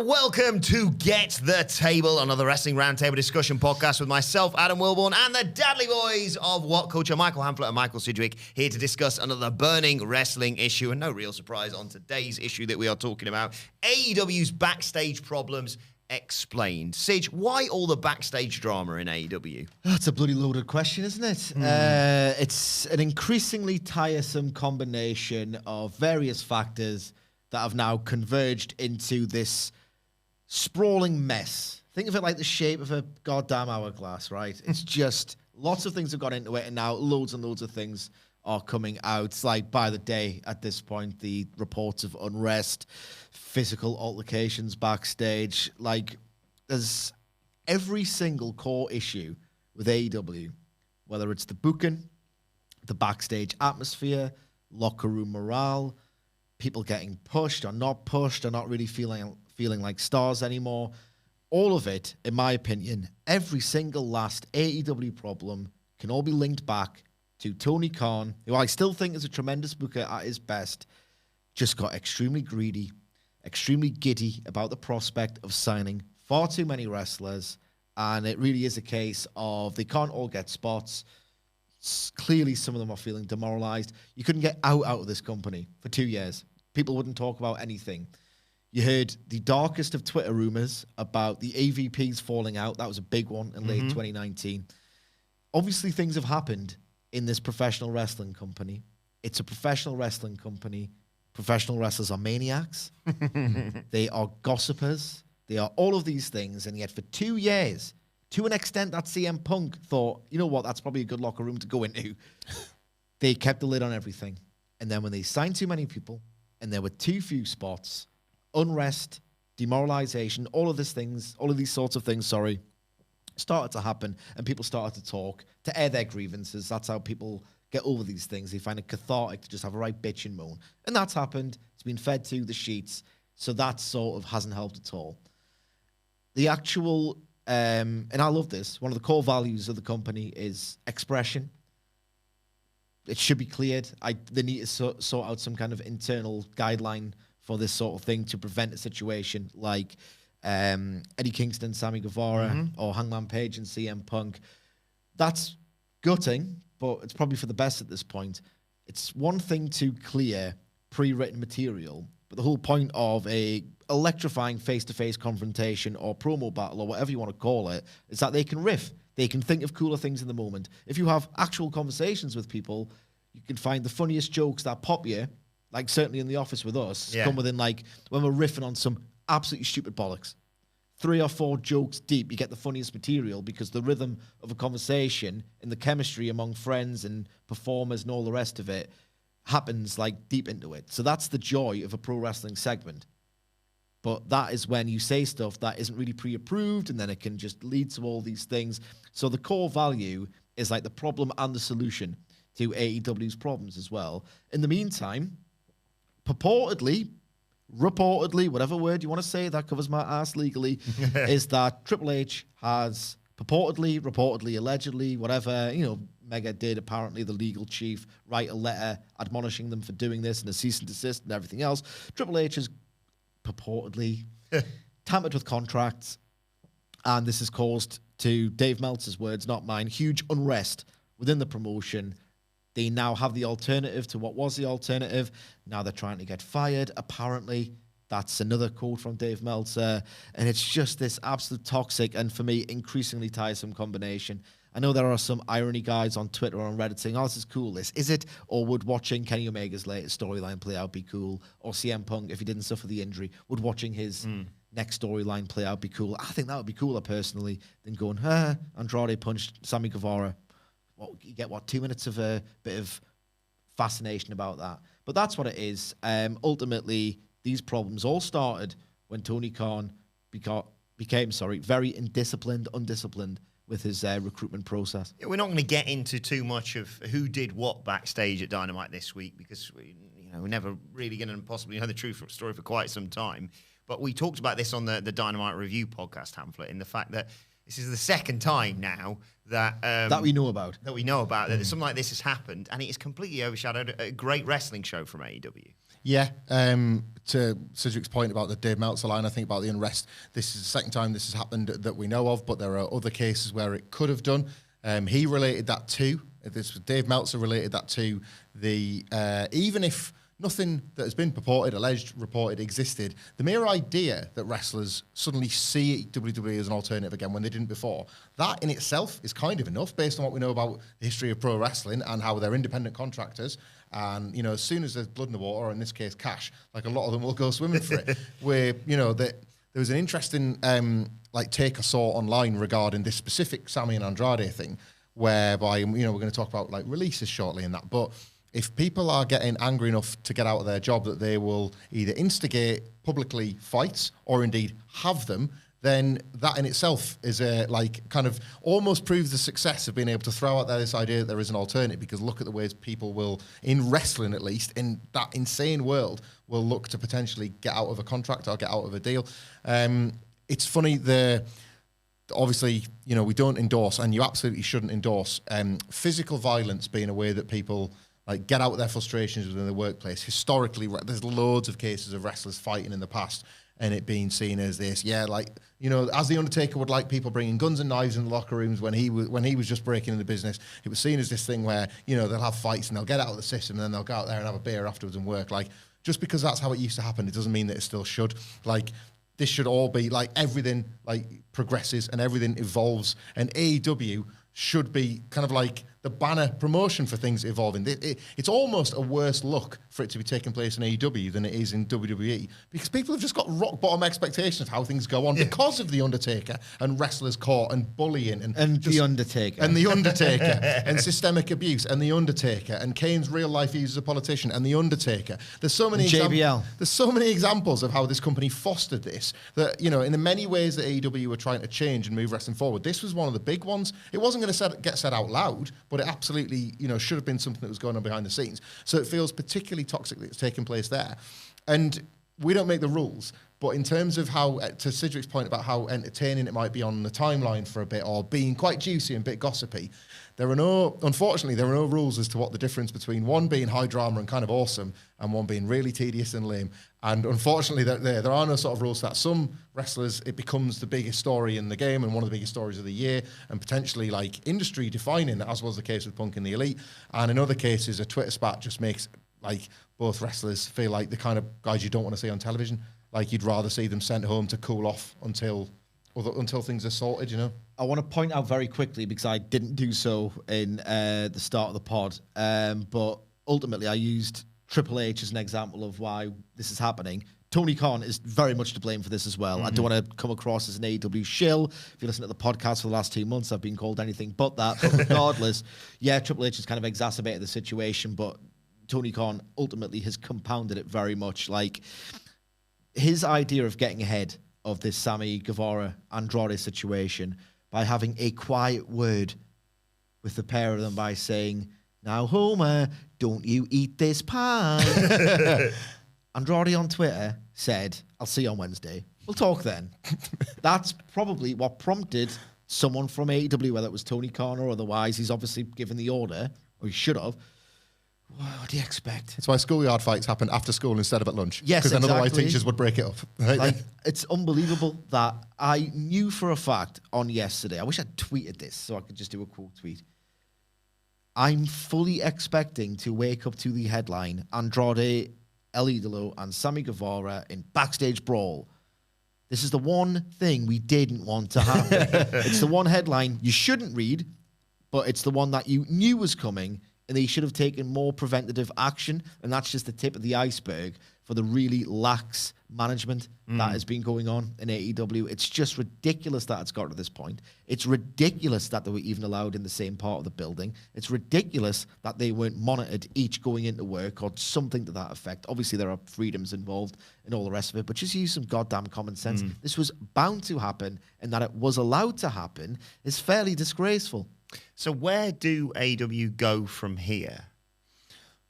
And welcome to Get the Table, another wrestling roundtable discussion podcast with myself, Adam Wilborn, and the Dadley Boyz of WhatCulture, Michael Hamflett and Michael Sidgwick, here to discuss another burning wrestling issue. And no real surprise on today's issue that we are talking about, AEW's backstage problems explained. Sidge, why all the backstage drama in AEW? That's a bloody loaded question, isn't it? It's an increasingly tiresome combination of various factors that have now converged into this sprawling mess. Think of it like the shape of a goddamn hourglass, right? It's just lots of things have got into it, and now loads and loads of things are coming out. Like by the day at this point, the reports of unrest, physical altercations backstage. Like there's every single core issue with AEW, whether it's the booking, the backstage atmosphere, locker room morale, people getting pushed or not really feeling like stars anymore. All of it, in my opinion, every single last AEW problem can all be linked back to Tony Khan, who I still think is a tremendous booker at his best, just got extremely greedy, extremely giddy about the prospect of signing far too many wrestlers. And it really is a case of they can't all get spots. Clearly, some of them are feeling demoralized. You couldn't get out of this company for 2 years. People wouldn't talk about anything. You heard the darkest of Twitter rumors about the AVPs falling out. That was a big one in late 2019. Obviously, things have happened in this professional wrestling company. It's a professional wrestling company. Professional wrestlers are maniacs. They are gossipers. They are all of these things. And yet for 2 years, to an extent that CM Punk thought, you know what, that's probably a good locker room to go into. They kept the lid on everything. And then when they signed too many people and there were too few spots, unrest, demoralization, all of these sorts of things, started to happen, and people started to talk, to air their grievances. That's how people get over these things. They find it cathartic to just have a right bitch and moan. And that's happened. It's been fed to the sheets. So that sort of hasn't helped at all. The actual, and I love this, one of the core values of the company is expression. It should be cleared. They need to sort out some kind of internal guideline for this sort of thing to prevent a situation like Eddie Kingston, Sammy Guevara, or Hangman Page and CM Punk. That's gutting, but it's probably for the best at this point. It's one thing to clear pre-written material, but the whole point of a electrifying face-to-face confrontation or promo battle or whatever you want to call it is that they can riff. They can think of cooler things in the moment. If you have actual conversations with people, you can find the funniest jokes that pop you, like certainly in the office with us, come within like when we're riffing on some absolutely stupid bollocks. 3 or 4 jokes deep, you get the funniest material because the rhythm of a conversation and the chemistry among friends and performers and all the rest of it happens like deep into it. So that's the joy of a pro wrestling segment. But that is when you say stuff that isn't really pre-approved, and then it can just lead to all these things. So the core value is like the problem and the solution to AEW's problems as well. In the meantime, reportedly, whatever word you want to say, that covers my ass legally, is that Triple H has reportedly, allegedly, whatever, Mega did, apparently, the legal chief, write a letter admonishing them for doing this and a cease and desist and everything else. Triple H has purportedly tampered with contracts, and this has caused, to Dave Meltzer's words, not mine, huge unrest within the promotion. They now have the alternative to what was the alternative. Now they're trying to get fired, apparently. That's another quote from Dave Meltzer. And it's just this absolute toxic and, for me, increasingly tiresome combination. I know there are some irony guys on Twitter or on Reddit saying, oh, this is cool. Is it? Or would watching Kenny Omega's latest storyline play out be cool? Or CM Punk, if he didn't suffer the injury, would watching his next storyline play out be cool? I think that would be cooler, personally, than going, Andrade punched Sammy Guevara. You get 2 minutes of a bit of fascination about that. But that's what it is. Ultimately, these problems all started when Tony Khan became very undisciplined with his recruitment process. Yeah, we're not going to get into too much of who did what backstage at Dynamite this week because we're never really going to possibly know the true story for quite some time. But we talked about this on the Dynamite Review podcast, Hamflett, in the fact that this is the second time now that we know about. That something like this has happened, and it has completely overshadowed a great wrestling show from AEW. Yeah, to Cedric's point about the Dave Meltzer line, I think about the unrest, this is the second time this has happened that we know of, but there are other cases where it could have done. He related that to, Dave Meltzer related that to the, even if nothing that has been purported, alleged, reported existed, the mere idea that wrestlers suddenly see WWE as an alternative again when they didn't before, that in itself is kind of enough based on what we know about the history of pro wrestling and how they're independent contractors. And, as soon as there's blood in the water, or in this case, cash, like a lot of them will go swimming for it. Where, that there was an interesting, take I saw online regarding this specific Sammy and Andrade thing, whereby, we're going to talk about, releases shortly and that. But if people are getting angry enough to get out of their job that they will either instigate publicly fights or indeed have them, then that in itself is kind of almost proves the success of being able to throw out there this idea that there is an alternative, because look at the ways people will, in wrestling at least, in that insane world, will look to potentially get out of a contract or get out of a deal. It's funny, obviously, we don't endorse, and you absolutely shouldn't endorse, physical violence being a way that people get out their frustrations within the workplace. Historically, there's loads of cases of wrestlers fighting in the past and it being seen as this, as the Undertaker would like people bringing guns and knives in the locker rooms when he was just breaking into business. It was seen as this thing where, they'll have fights and they'll get out of the system and then they'll go out there and have a beer afterwards and work. Just because that's how it used to happen, it doesn't mean that it still should. This should all be everything progresses and everything evolves, and AEW should be kind of the banner promotion for things evolving. It's almost a worse look for it to be taking place in AEW than it is in WWE, because people have just got rock bottom expectations of how things go on because of The Undertaker and wrestlers caught and bullying and The Undertaker and systemic abuse and The Undertaker and Kane's real life views as a politician and The Undertaker. There's so many JBL. There's so many examples of how this company fostered this that, in the many ways that AEW were trying to change and move wrestling forward, this was one of the big ones. It wasn't going to get said out loud, but it absolutely, should have been something that was going on behind the scenes. So it feels particularly toxic that it's taking place there. And we don't make the rules, but in terms of how, to Cedric's point about how entertaining it might be on the timeline for a bit, or being quite juicy and a bit gossipy, unfortunately, there are no rules as to what the difference between one being high drama and kind of awesome and one being really tedious and lame. And unfortunately, there are no sort of rules to that. Some wrestlers, it becomes the biggest story in the game and one of the biggest stories of the year, and potentially industry defining, as was the case with Punk in the Elite. And in other cases, a Twitter spat just makes both wrestlers feel like the kind of guys you don't want to see on television. You'd rather see them sent home to cool off until things are sorted, I want to point out very quickly, because I didn't do so in the start of the pod, but ultimately I used Triple H as an example of why this is happening. Tony Khan is very much to blame for this as well. Mm-hmm. I don't want to come across as an AEW shill. If you listen to the podcast for the last 2 months, I've been called anything but that. But regardless, Triple H has kind of exacerbated the situation, but Tony Khan ultimately has compounded it very much. His idea of getting ahead of this Sammy Guevara Andrade situation by having a quiet word with the pair of them by saying, "Now, Homer, don't you eat this pie." Andrade on Twitter said, "I'll see you on Wednesday. We'll talk then." That's probably what prompted someone from AEW, whether it was Tony Khan or otherwise. He's obviously given the order, or he should have. What do you expect? That's why schoolyard fights happen after school instead of at lunch. Yes, because then otherwise teachers would break it up. It's unbelievable that I knew for a fact on yesterday. I wish I'd tweeted this so I could just do a cool tweet. I'm fully expecting to wake up to the headline: Andrade, El Idolo, and Sammy Guevara in backstage brawl. This is the one thing we didn't want to happen. It's the one headline you shouldn't read, but it's the one that you knew was coming, and they should have taken more preventative action. And that's just the tip of the iceberg for the really lax management that has been going on in AEW. It's just ridiculous that it's got to this point. It's ridiculous that they were even allowed in the same part of the building. It's ridiculous that they weren't monitored each going into work or something to that effect. Obviously, there are freedoms involved and all the rest of it, but just use some goddamn common sense. This was bound to happen, and that it was allowed to happen is fairly disgraceful. So where do AEW go from here?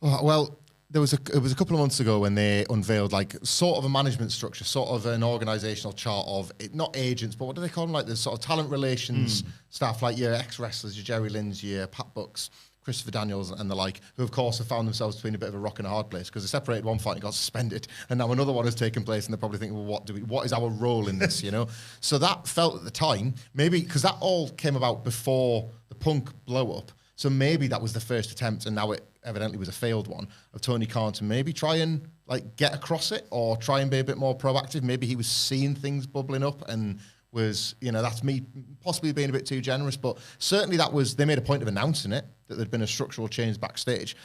Well, it was a couple of months ago when they unveiled sort of a management structure, sort of an organizational chart of not agents, but what do they call them? The sort of talent relations staff, your ex-wrestlers, your Jerry Lynn's, your Pat Bucks, Christopher Daniels and the like, who of course have found themselves between a bit of a rock and a hard place because they separated one fight and got suspended, and now another one has taken place, and they're probably thinking, well, what is our role in this, you know? So that felt at the time, maybe because that all came about before the Punk blow up, so maybe that was the first attempt, and now it evidently was a failed one, of Tony Khan to maybe try and like get across it or try and be a bit more proactive. Maybe he was seeing things bubbling up and was, you know, that's me possibly being a bit too generous, but certainly that was, they made a point of announcing it, that there'd been a structural change backstage.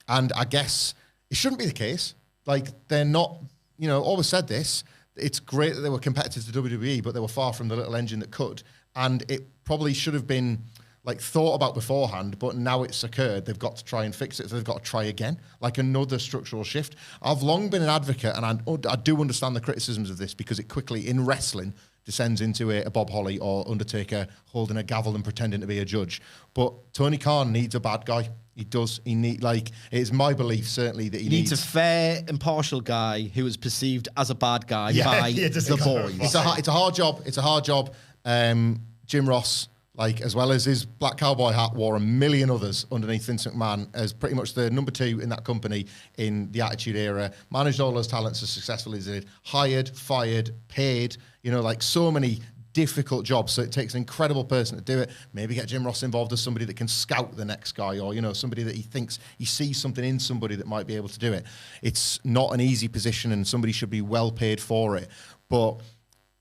And I guess it shouldn't be the case. Like, they're not, you know, always said this, it's great that they were competitors to WWE, but they were far from the little engine that could. And it probably should have been like thought about beforehand, but now it's occurred, they've got to try and fix it, so they've got to try again, like another structural shift. I've long been an advocate, and I do understand the criticisms of this, because it quickly, in wrestling, descends into a Bob Holly or Undertaker holding a gavel and pretending to be a judge. But Tony Khan needs a bad guy. He does. He need, like, it's my belief certainly that he needs a fair, impartial guy who is perceived as a bad guy by the boys. It's a hard job. It's a hard job. Jim Ross, like, as well as his black cowboy hat, wore a million others underneath Vince McMahon as pretty much the number 2 in that company in the Attitude Era, managed all those talents as successfully as he did, hired, fired, paid, you know, like so many difficult jobs. So it takes an incredible person to do it. Maybe get Jim Ross involved as somebody that can scout the next guy, or, you know, somebody that he thinks he sees something in somebody that might be able to do it. It's not an easy position, and somebody should be well paid for it. But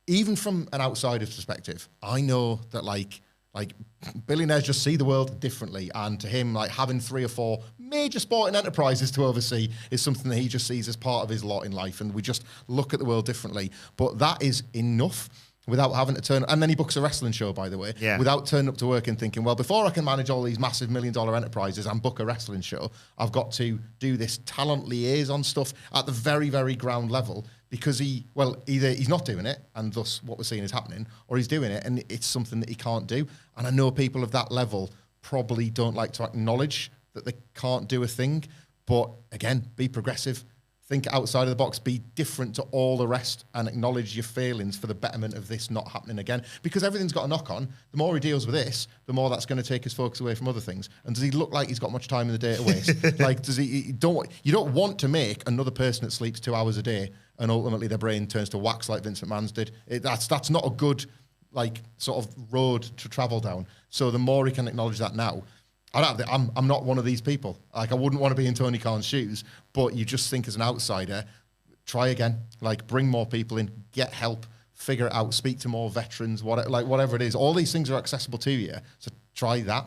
even from an outsider's perspective, I know that like billionaires just see the world differently, and to him, like, having 3 or 4 major sporting enterprises to oversee is something that he just sees as part of his lot in life, and we just look at the world differently. But that is enough without having to turn, and then he books a wrestling show, by the way, without turning up to work and thinking, well, before I can manage all these massive $1 million enterprises and book a wrestling show, I've got to do this talent liaison stuff at the very, very ground level, because either he's not doing it, and thus what we're seeing is happening, or he's doing it and it's something that he can't do. And I know people of that level probably don't like to acknowledge that they can't do a thing, but again, be progressive. Think outside of the box, be different to all the rest, and acknowledge your failings for the betterment of this not happening again. Because everything's got a knock on. The more he deals with this, the more that's going to take his focus away from other things. And does he look like he's got much time in the day to waste? Like, does he? You don't want to make another person that sleeps 2 hours a day and ultimately their brain turns to wax like Vince McMahon's did. That's not a good, like, sort of road to travel down. So the more he can acknowledge that now. I'm not one of these people. Like, I wouldn't want to be in Tony Khan's shoes, but you just think as an outsider, try again. Like, bring more people in, get help, figure it out, speak to more veterans, whatever it is. All these things are accessible to you, so try that.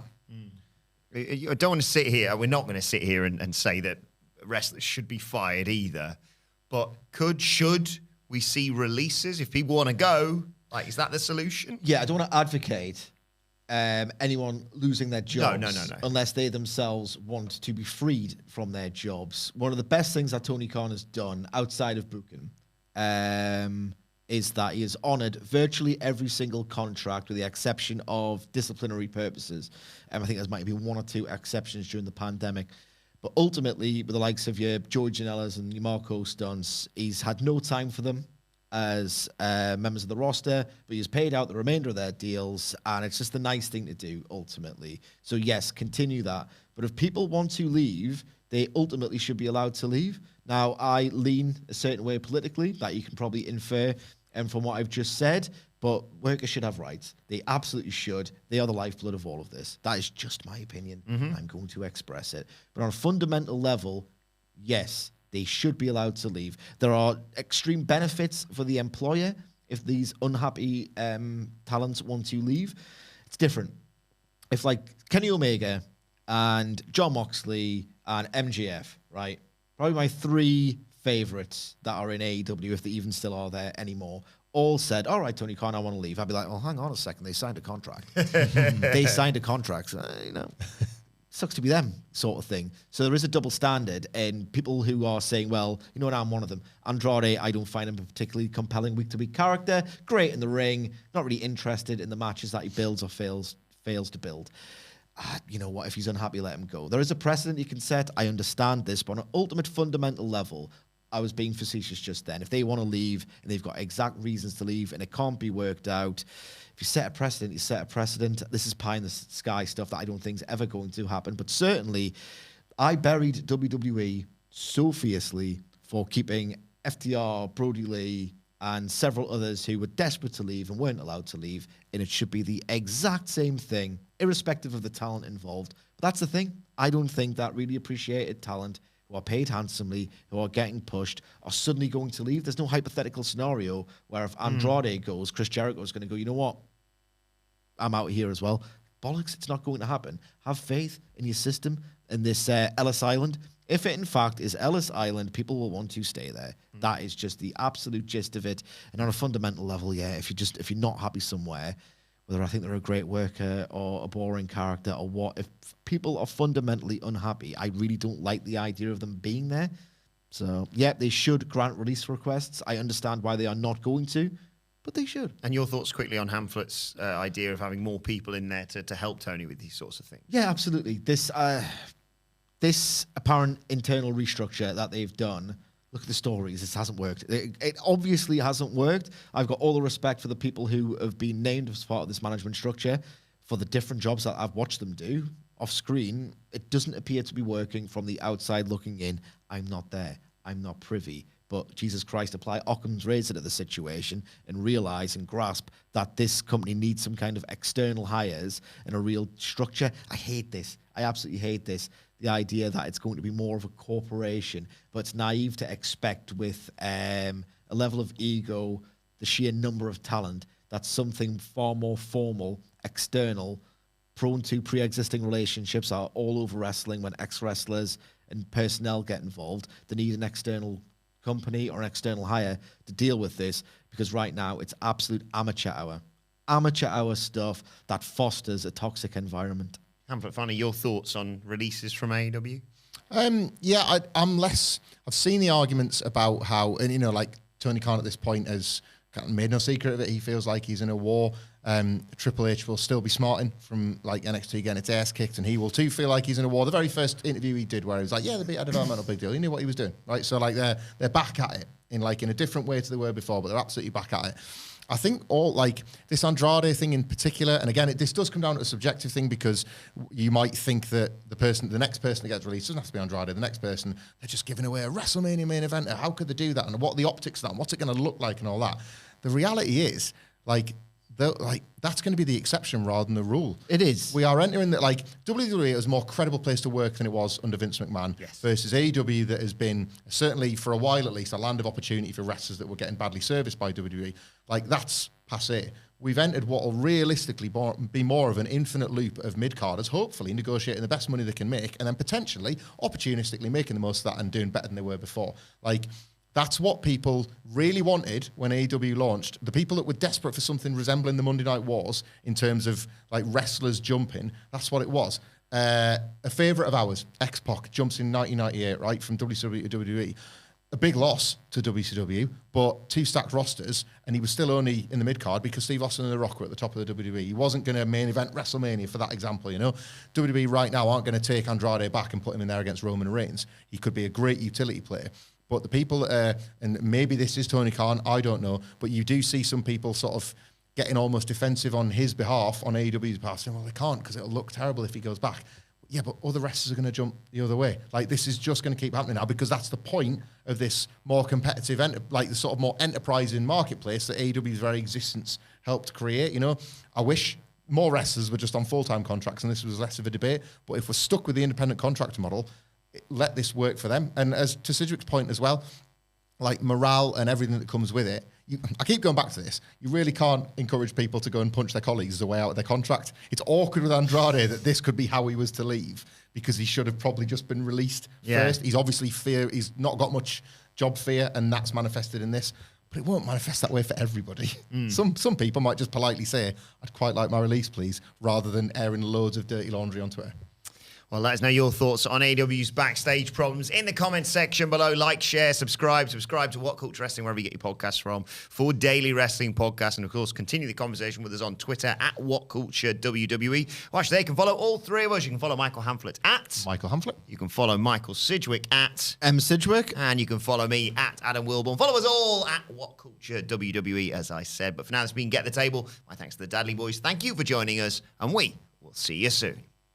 I don't want to sit here. We're not going to sit here and say that wrestlers should be fired either. But should we see releases if people want to go? Like, is that the solution? Yeah, I don't want to advocate anyone losing their jobs No. unless they themselves want to be freed from their jobs. One of the best things that Tony Khan has done outside of booking is that he has honoured virtually every single contract with the exception of disciplinary purposes. I think there might be 1 or 2 exceptions during the pandemic. But ultimately, with the likes of your Joey Janela's and your Marco Stunts, he's had no time for them as members of the roster, but he's paid out the remainder of their deals, and it's just a nice thing to do, ultimately. So yes, continue that. But if people want to leave, they ultimately should be allowed to leave. Now, I lean a certain way politically, that you can probably infer from what I've just said, but workers should have rights. They absolutely should. They are the lifeblood of all of this. That is just my opinion. I'm going to express it. But on a fundamental level, yes, they should be allowed to leave. There are extreme benefits for the employer if these unhappy talents want to leave. It's different. If, like, Kenny Omega and Jon Moxley and MJF, right? Probably my 3 favorites that are in AEW, if they even still are there anymore, all said, all right, Tony Khan, I want to leave. I'd be like, well, hang on a second. They signed a contract. They signed a contract. So, sucks to be them sort of thing. So there is a double standard, and people who are saying, well, you know what, I'm one of them. Andrade, I don't find him a particularly compelling week-to-week character. Great in the ring. Not really interested in the matches that he builds or fails to build. You know what, if he's unhappy, let him go. There is a precedent you can set. I understand this, but on an ultimate fundamental level, I was being facetious just then. If they want to leave and they've got exact reasons to leave and it can't be worked out, if you set a precedent, you set a precedent. This is pie in the sky stuff that I don't think is ever going to happen. But certainly, I buried WWE so fiercely for keeping FTR, Brody Lee, and several others who were desperate to leave and weren't allowed to leave. And it should be the exact same thing, irrespective of the talent involved. But that's the thing. I don't think that really appreciated talent, who are paid handsomely, who are getting pushed, are suddenly going to leave. There's no hypothetical scenario where if Andrade goes, Chris Jericho is going to go, you know what? I'm out here as well. Bollocks, it's not going to happen. Have faith in your system, in this Ellis Island. If it in fact is Ellis Island, people will want to stay there. That is just the absolute gist of it. And on a fundamental level, yeah, if you're not happy somewhere, whether I think they're a great worker or a boring character or what, if people are fundamentally unhappy, I really don't like the idea of them being there. So, yeah, they should grant release requests. I understand why they are not going to, but they should. And your thoughts quickly on Hamflet's idea of having more people in there to help Tony with these sorts of things? Yeah, absolutely. This apparent internal restructure that they've done, look at the stories, this hasn't worked. It obviously hasn't worked. I've got all the respect for the people who have been named as part of this management structure for the different jobs that I've watched them do off screen. It doesn't appear to be working from the outside looking in. I'm not there. I'm not privy. But Jesus Christ, apply Occam's razor to the situation and realize and grasp that this company needs some kind of external hires and a real structure. I hate this. I absolutely hate this. The idea that it's going to be more of a corporation, but it's naive to expect with a level of ego, the sheer number of talent, that's something far more formal, external, prone to pre-existing relationships are all over wrestling when ex-wrestlers and personnel get involved. They need an external company or an external hire to deal with this, because right now it's absolute amateur hour stuff that fosters a toxic environment. Hamflet, finally, your thoughts on releases from AEW? I've seen the arguments about how, and you know, like Tony Khan at this point has kind of made no secret of it. He feels like he's in a war. Triple H will still be smarting from like NXT getting its ass kicked, and he will too feel like he's in a war. The very first interview he did, where he was like, "Yeah, they beat a developmental big deal." He knew what he was doing, right? So like they're back at it in a different way to they were before, but they're absolutely back at it. I think all like this Andrade thing in particular, and again, this does come down to a subjective thing, because you might think that the next person that gets released doesn't have to be Andrade. The next person, they're just giving away a WrestleMania main event. How could they do that? And what are the optics of that? And what's it going to look like and all that? The reality is, that's going to be the exception rather than the rule. It is. We are entering that, WWE is a more credible place to work than it was under Vince McMahon, versus AEW that has been, certainly for a while at least, a land of opportunity for wrestlers that were getting badly serviced by WWE. That's passé. We've entered what will realistically be more of an infinite loop of mid-carders, hopefully negotiating the best money they can make, and then potentially opportunistically making the most of that and doing better than they were before. That's what people really wanted when AEW launched. The people that were desperate for something resembling the Monday Night Wars in terms of wrestlers jumping, that's what it was. A favourite of ours, X-Pac, jumps in 1998, right, from WCW to WWE. A big loss to WCW, but 2 stacked rosters, and he was still only in the mid-card because Steve Austin and The Rock were at the top of the WWE. He wasn't going to main event WrestleMania, for that example, you know. WWE right now aren't going to take Andrade back and put him in there against Roman Reigns. He could be a great utility player. But the people, and maybe this is Tony Khan, I don't know, but you do see some people sort of getting almost defensive on his behalf, on AEW's behalf, saying, well, they can't because it'll look terrible if he goes back. Yeah, but other wrestlers are going to jump the other way. This is just going to keep happening now, because that's the point of this more competitive, the sort of more enterprising marketplace that AEW's very existence helped create, you know. I wish more wrestlers were just on full-time contracts and this was less of a debate, but if we're stuck with the independent contractor model, let this work for them. And as to Sidgwick's point as well, morale and everything that comes with it, I keep going back to this. You really can't encourage people to go and punch their colleagues as a way out of their contract. It's awkward with Andrade that this could be how he was to leave, because he should have probably just been released first. He's obviously he's not got much job fear, and that's manifested in this. But it won't manifest that way for everybody. Some people might just politely say, I'd quite like my release, please, rather than airing loads of dirty laundry on Twitter. Well, let us know your thoughts on AEW's backstage problems in the comments section below. Like, share, subscribe to WhatCulture Wrestling, wherever you get your podcasts from, for daily wrestling podcasts. And, of course, continue the conversation with us on Twitter at WhatCulture WWE. Or actually, they can follow all three of us. You can follow Michael Hamflett at Michael Hamflett. You can follow Michael Sidgwick at M. Sidgwick. And you can follow me at Adam Wilborn. Follow us all at WhatCulture WWE, as I said. But for now, this has been Get the Table. My thanks to the Dadley Boyz. Thank you for joining us, and we will see you soon.